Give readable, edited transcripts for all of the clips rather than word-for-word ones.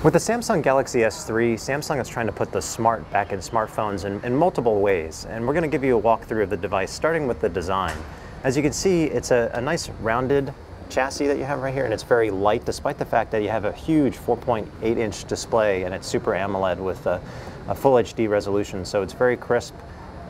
With the Samsung Galaxy S3, Samsung is trying to put the smart back in smartphones in multiple ways, and we're going to give you a walkthrough of the device, starting with the design. As you can see, it's a nice rounded chassis that you have right here, and it's very light, despite the fact that you have a huge 4.8-inch display, and it's Super AMOLED with a full HD resolution, so it's very crisp,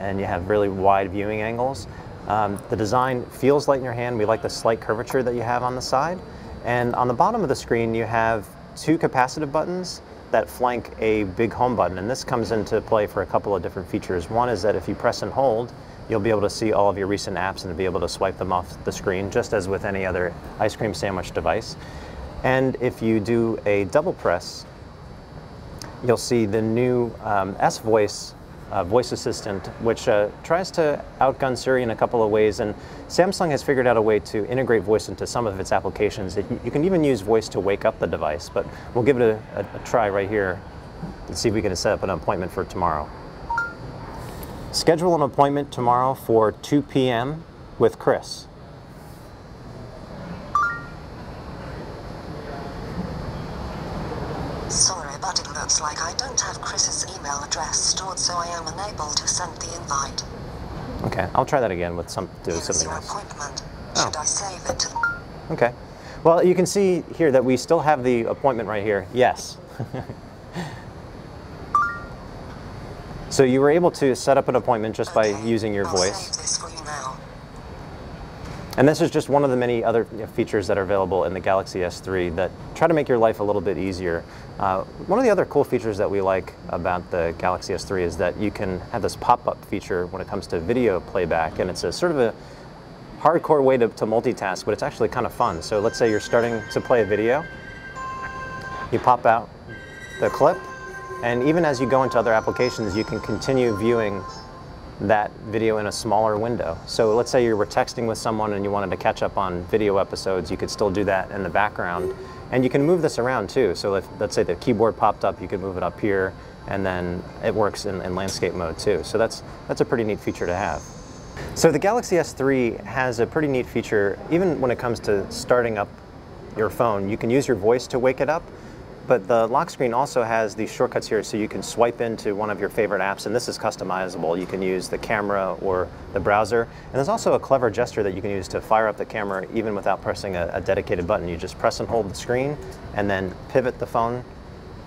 and you have really wide viewing angles. The design feels light in your hand. We like the slight curvature that you have on the side, and on the bottom of the screen, you have two capacitive buttons that flank a big home button, and this comes into play for a couple of different features. One is that if you press and hold, you'll be able to see all of your recent apps and be able to swipe them off the screen, just as with any other ice cream sandwich device. And if you do a double press, you'll see the new S-Voice voice assistant, which tries to outgun Siri in a couple of ways, and Samsung has figured out a way to integrate voice into some of its applications. You can even use voice to wake up the device, but we'll give it a try right here and see if we can set up an appointment for tomorrow. Schedule an appointment tomorrow for 2 p.m. with Chris. Sorry, but it looks like I don't have Chris's email address stored, so I am unable to send the invite. Okay, I'll try that again with something Here's your else. appointment. Should I save it to... Okay. Well, you can see here that we still have the appointment right here. Yes. So you were able to set up an appointment just by using your voice. I'll save this for you now. And this is just one of the many other features that are available in the Galaxy S3 that try to make your life a little bit easier. One of the other cool features that we like about the Galaxy S3 is that you can have this pop-up feature when it comes to video playback, and it's a sort of a hardcore way to multitask, but it's actually kind of fun. So let's say you're starting to play a video, you pop out the clip, and even as you go into other applications, you can continue viewing that video in a smaller window. So let's say you were texting with someone and you wanted to catch up on video episodes, you could still do that in the background. And you can move this around too. So if, let's say the keyboard popped up, you could move it up here, and then it works in landscape mode too. So that's a pretty neat feature to have. So the Galaxy S3 has a pretty neat feature, even when it comes to starting up your phone. You can use your voice to wake it up, but the lock screen also has these shortcuts here, so you can swipe into one of your favorite apps, and this is customizable. You can use the camera or the browser, and there's also a clever gesture that you can use to fire up the camera even without pressing a dedicated button. You just press and hold the screen and then pivot the phone,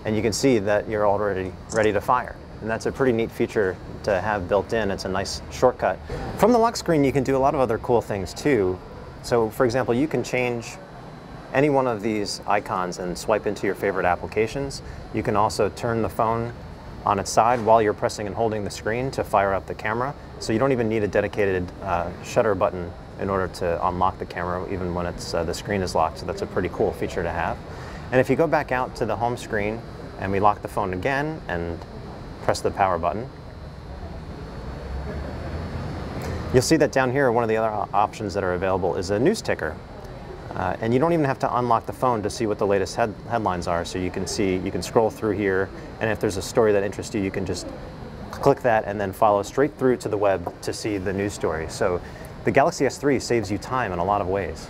and you can see that you're already ready to fire. And that's a pretty neat feature to have built in. It's a nice shortcut. From the lock screen, you can do a lot of other cool things too. So for example, you can change any one of these icons and swipe into your favorite applications. You can also turn the phone on its side while you're pressing and holding the screen to fire up the camera. So you don't even need a dedicated shutter button in order to unlock the camera, even when it's the screen is locked. So that's a pretty cool feature to have. And if you go back out to the home screen and we lock the phone again and press the power button, you'll see that down here, one of the other options that are available is a news ticker. And you don't even have to unlock the phone to see what the latest headlines are. So you can see, you can scroll through here, and if there's a story that interests you, you can just click that and then follow straight through to the web to see the news story. So the Galaxy S3 saves you time in a lot of ways.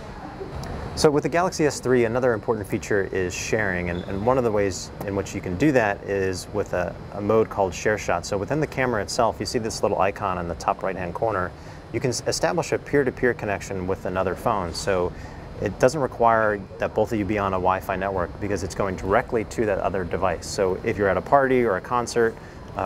So with the Galaxy S3, another important feature is sharing, and one of the ways in which you can do that is with a mode called Share Shot. So within the camera itself, you see this little icon in the top right-hand corner. You can establish a peer-to-peer connection with another phone. So it doesn't require that both of you be on a Wi-Fi network because it's going directly to that other device. So if you're at a party or a concert,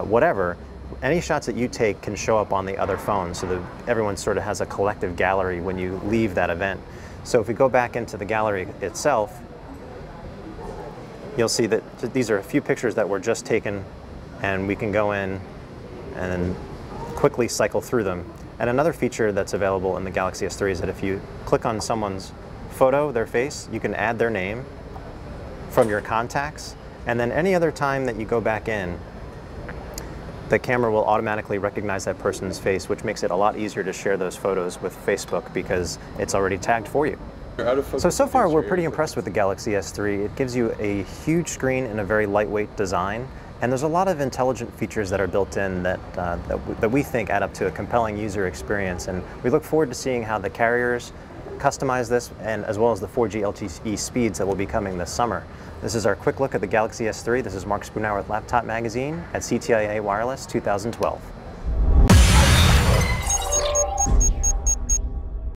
whatever, any shots that you take can show up on the other phone, so that everyone sort of has a collective gallery when you leave that event. So if we go back into the gallery itself, you'll see that these are a few pictures that were just taken, and we can go in and then quickly cycle through them. And another feature that's available in the Galaxy S3 is that if you click on someone's photo, their face, you can add their name from your contacts, and then any other time that you go back in, the camera will automatically recognize that person's face, which makes it a lot easier to share those photos with Facebook because it's already tagged for you. So far we're pretty impressed with the Galaxy S3. It gives you a huge screen in a very lightweight design, and there's a lot of intelligent features that are built in that we think add up to a compelling user experience, and we look forward to seeing how the carriers customize this, and as well as the 4G LTE speeds that will be coming this summer. This is our quick look at the Galaxy S3. This is Mark Spoonauer with Laptop Magazine at CTIA Wireless 2012.